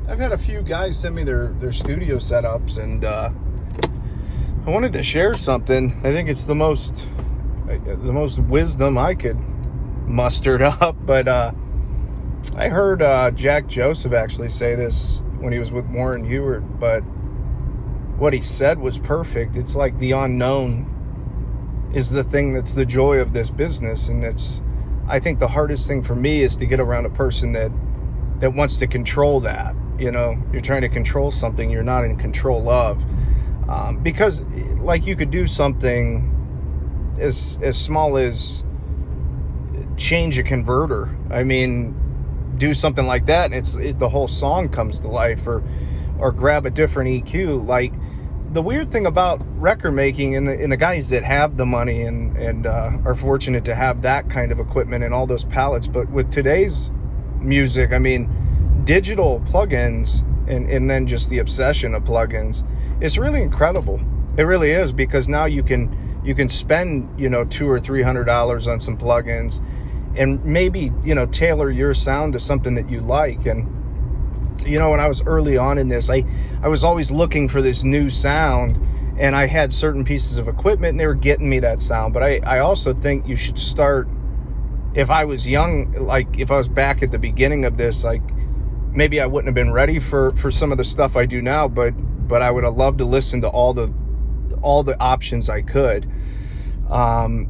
I've had a few guys send me their studio setups, and I wanted to share something. I think it's the most wisdom I could mustered up, but I heard Jack Joseph actually say this when he was with Warren Hewart, but what he said was perfect. It's like the unknown is the thing that's the joy of this business, and I think the hardest thing for me is to get around a person that wants to control that. You know, you're trying to control something you're not in control of, because like you could do something as small as change a converter. I mean, do something like that and the whole song comes to life, or grab a different EQ. Like, the weird thing about record making and the guys that have the money and are fortunate to have that kind of equipment and all those palettes, but with today's music, I mean, digital plugins and then just the obsession of plugins, it's really incredible. It really is, because now you can spend, $200 or $300 on some plugins and maybe, tailor your sound to something that you like. And when I was early on in this, I was always looking for this new sound, and I had certain pieces of equipment and they were getting me that sound. But I also think you should start, if I was young, like if I was back at the beginning of this, like maybe I wouldn't have been ready for some of the stuff I do now, but I would have loved to listen to all the options I could.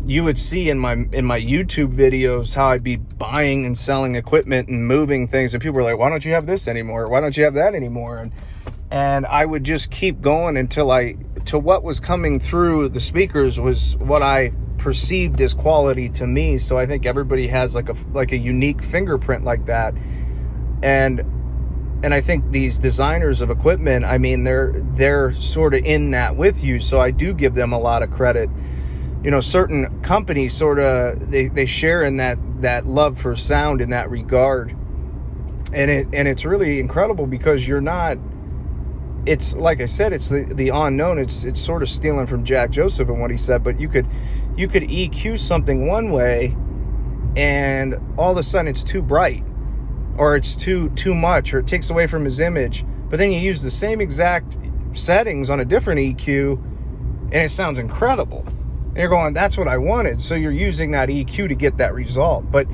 You would see in my YouTube videos how I'd be buying and selling equipment and moving things, and people were like, why don't you have this anymore? Why don't you have that anymore? And I would just keep going until what was coming through the speakers was what I perceived as quality to me. So I think everybody has like a unique fingerprint like that. And I think these designers of equipment, I mean, they're sort of in that with you. So I do give them a lot of credit. Certain companies sort of, they share in that love for sound in that regard. And it's really incredible, because you're not, it's like I said, it's the unknown. It's sort of stealing from Jack Joseph and what he said, but you could EQ something one way and all of a sudden it's too bright, or it's too much, or it takes away from his image. But then you use the same exact settings on a different EQ and it sounds incredible. And you're going, that's what I wanted. So you're using that EQ to get that result. But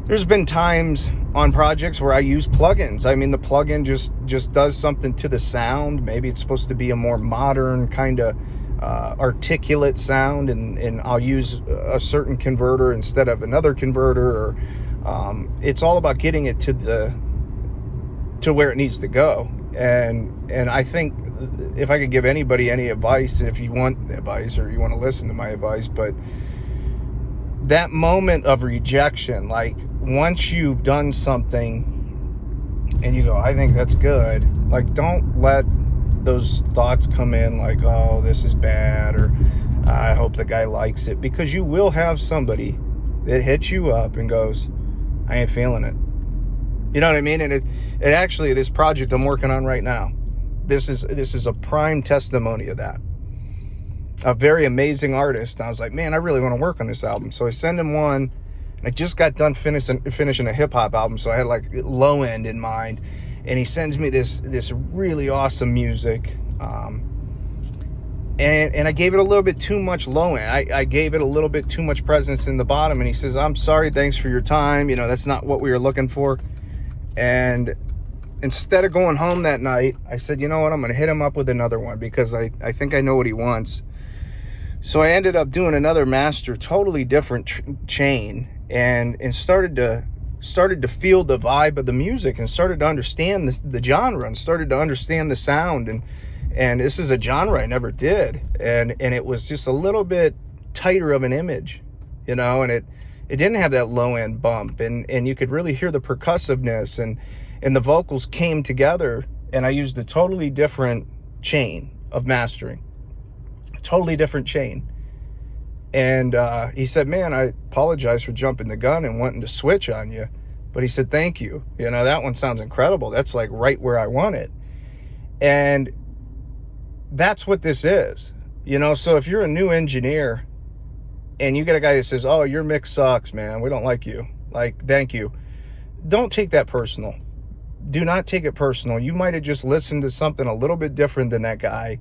there's been times on projects where I use plugins. I mean, the plugin just does something to the sound. Maybe it's supposed to be a more modern kind of articulate sound, and I'll use a certain converter instead of another converter. Or it's all about getting it to where it needs to go. And I think if I could give anybody any advice, if you want advice or you want to listen to my advice, but that moment of rejection, like once you've done something and you go, I think that's good, like don't let those thoughts come in like, oh, this is bad, or I hope the guy likes it, because you will have somebody that hits you up and goes, I ain't feeling it. You know what I mean? And it actually, this project I'm working on right now, this is a prime testimony of that. A very amazing artist. And I was like, man, I really want to work on this album. So I send him one, and I just got done finishing a hip hop album. So I had like low end in mind. And he sends me this really awesome music. And I gave it a little bit too much low end. I gave it a little bit too much presence in the bottom. And he says, I'm sorry, thanks for your time. That's not what we were looking for. And instead of going home that night, I said, you know what, I'm going to hit him up with another one, because I think I know what he wants. So I ended up doing another master, totally different chain, and started to feel the vibe of the music, and started to understand the genre, and started to understand the sound. And this is a genre I never did. And it was just a little bit tighter of an image, and it didn't have that low end bump, and you could really hear the percussiveness, and the vocals came together. And I used a totally different chain of mastering, a totally different chain. And he said, man, I apologize for jumping the gun and wanting to switch on you, but he said, thank you. That one sounds incredible. That's like right where I want it. And that's what this is. So if you're a new engineer and you get a guy that says, oh, your mix sucks, man, we don't like you, like, thank you, don't take that personal. do not take it personal. You might have just listened to something a little bit different than that guy,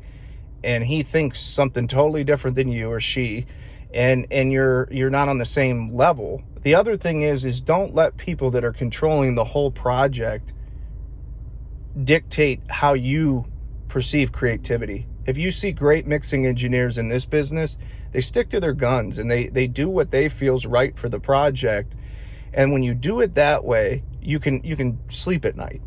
and he thinks something totally different than you or she, and you're not on the same level. The other thing is don't let people that are controlling the whole project dictate how you perceive creativity. If you see great mixing engineers in this business, they stick to their guns and they do what they feel's right for the project. And when you do it that way, you can sleep at night.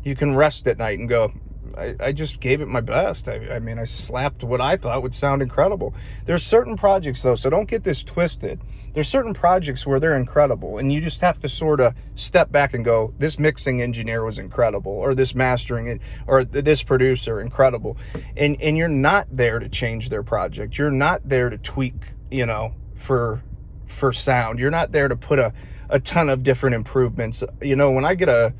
You can rest at night and go, I just gave it my best. I mean, I slapped what I thought would sound incredible. There's certain projects, though, so don't get this twisted. There's certain projects where they're incredible, and you just have to sort of step back and go, this mixing engineer was incredible, or this mastering, or this producer, incredible. And you're not there to change their project. You're not there to tweak, for sound. You're not there to put a ton of different improvements. When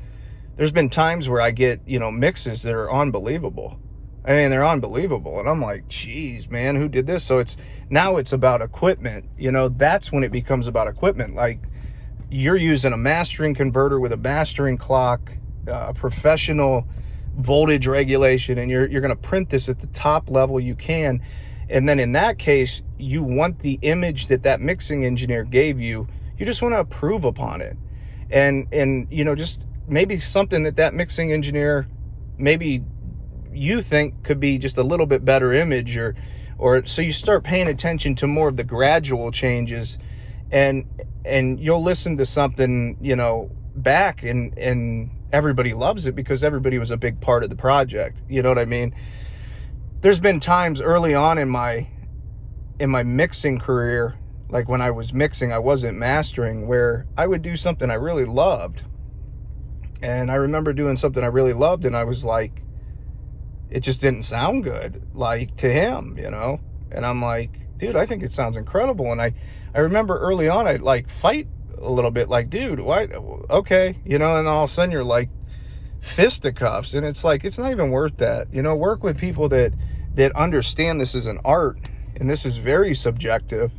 there's been times where I get, mixes that are unbelievable. I mean, they're unbelievable. And I'm like, geez, man, who did this? So now it's about equipment. That's when it becomes about equipment. Like, you're using a mastering converter with a mastering clock, professional voltage regulation, and you're going to print this at the top level you can. And then in that case, you want the image that mixing engineer gave you. You just want to improve upon it. And just maybe something that mixing engineer, maybe you think could be just a little bit better image, or so you start paying attention to more of the gradual changes, and you'll listen to something, back, and everybody loves it because everybody was a big part of the project. You know what I mean? There's been times early on in my mixing career, like when I was mixing, I wasn't mastering, where I would do something I really loved. And I remember doing something I really loved, and I was like, it just didn't sound good, like, to him, And I'm like, dude, I think it sounds incredible. And I remember early on, I'd like fight a little bit, like, dude, why? Okay, and all of a sudden you're like fisticuffs, and it's like, it's not even worth that. Work with people that understand this is an art, and this is very subjective,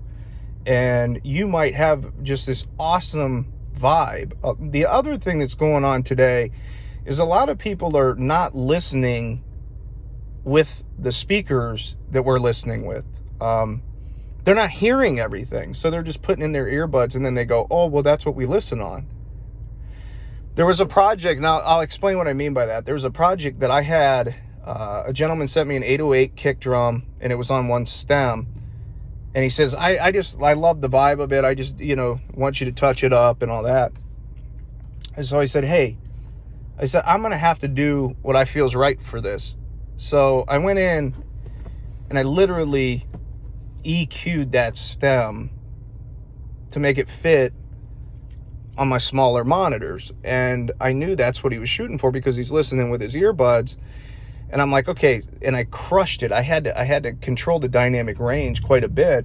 and you might have just this awesome vibe. The other thing that's going on today is a lot of people are not listening with the speakers that we're listening with. They're not hearing everything, so they're just putting in their earbuds, and then they go, oh, well, that's what we listen on. There was a project, now I'll explain what I mean by that. There was a project that I had, a gentleman sent me an 808 kick drum, and it was on one stem. And he says, I love the vibe of it. I just, want you to touch it up and all that. And so I said, I'm going to have to do what I feel is right for this. So I went in and I literally EQ'd that stem to make it fit on my smaller monitors. And I knew that's what he was shooting for because he's listening with his earbuds. And I'm like, okay, and I crushed it. I had to control the dynamic range quite a bit,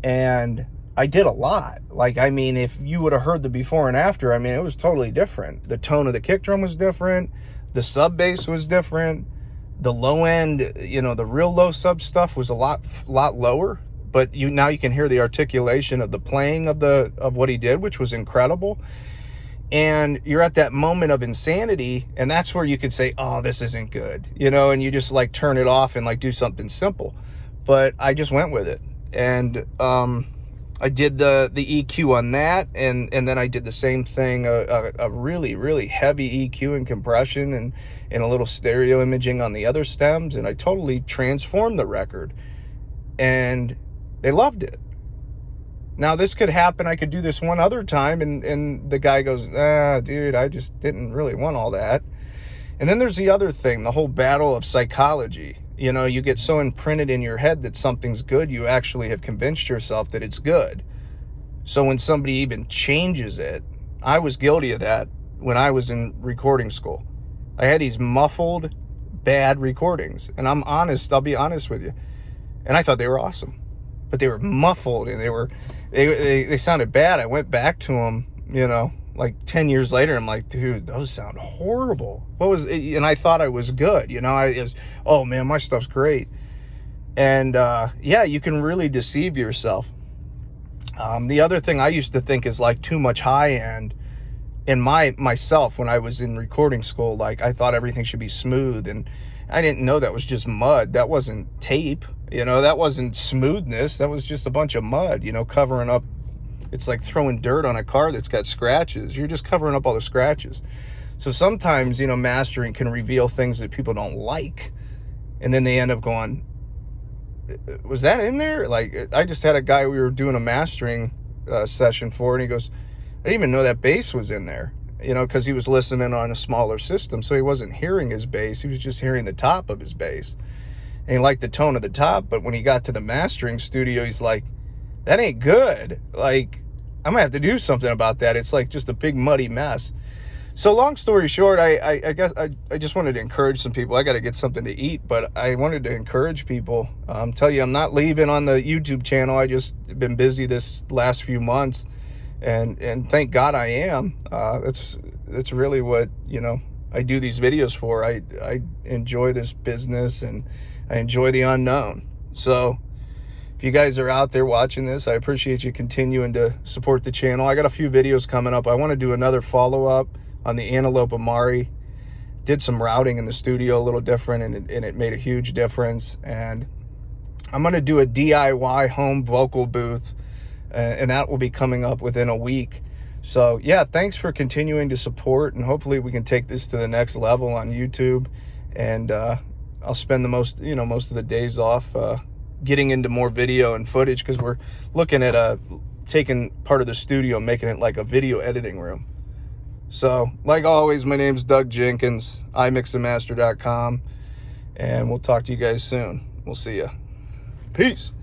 and I did a lot. Like, I mean, if you would have heard the before and after, I mean, it was totally different. The tone of the kick drum was different. The sub bass was different. The low end, the real low sub stuff was a lot lower. But now you can hear the articulation of the playing of what he did, which was incredible. And you're at that moment of insanity, and that's where you could say, oh, this isn't good, and you just like turn it off and like do something simple. But I just went with it, and I did the EQ on that, and then I did the same thing, a really, really heavy EQ and compression and a little stereo imaging on the other stems, and I totally transformed the record, and they loved it. Now, this could happen. I could do this one other time, and the guy goes, dude, I just didn't really want all that. And then there's the other thing, the whole battle of psychology. You get so imprinted in your head that something's good, you actually have convinced yourself that it's good. So when somebody even changes it, I was guilty of that when I was in recording school. I had these muffled, bad recordings. And I'm honest, I'll be honest with you. And I thought they were awesome. But they were muffled, and they sounded bad. I went back to them, like 10 years later. I'm like, dude, those sound horrible. And I thought I was good. Oh man, my stuff's great. And you can really deceive yourself. The other thing I used to think is like too much high end. And myself, when I was in recording school, like, I thought everything should be smooth, and I didn't know that was just mud. That wasn't tape, that wasn't smoothness. That was just a bunch of mud, covering up. It's like throwing dirt on a car that's got scratches. You're just covering up all the scratches. So sometimes, mastering can reveal things that people don't like, and then they end up going, was that in there? Like, I just had a guy we were doing a mastering session for, and he goes, I didn't even know that bass was in there, because he was listening on a smaller system, so he wasn't hearing his bass. He was just hearing the top of his bass, and he liked the tone of the top. But when he got to the mastering studio, he's like, that ain't good. Like, I'm gonna have to do something about that. It's like just a big muddy mess. So long story short, I guess I just wanted to encourage some people. I got to get something to eat, but I wanted to encourage people. Tell you, I'm not leaving on the YouTube channel. I just been busy this last few months. And thank God I am. That's really what, I do these videos for. I enjoy this business, and I enjoy the unknown. So if you guys are out there watching this, I appreciate you continuing to support the channel. I got a few videos coming up. I want to do another follow-up on the Antelope Amari. Did some routing in the studio a little different, and it made a huge difference. And I'm going to do a DIY home vocal booth, and that will be coming up within a week. So yeah, thanks for continuing to support, and hopefully we can take this to the next level on YouTube. And I'll spend the most of the days off getting into more video and footage, because we're looking at taking part of the studio, making it like a video editing room. So like always, my name's Doug Jenkins, imixandmaster.com, and we'll talk to you guys soon. We'll see ya. Peace.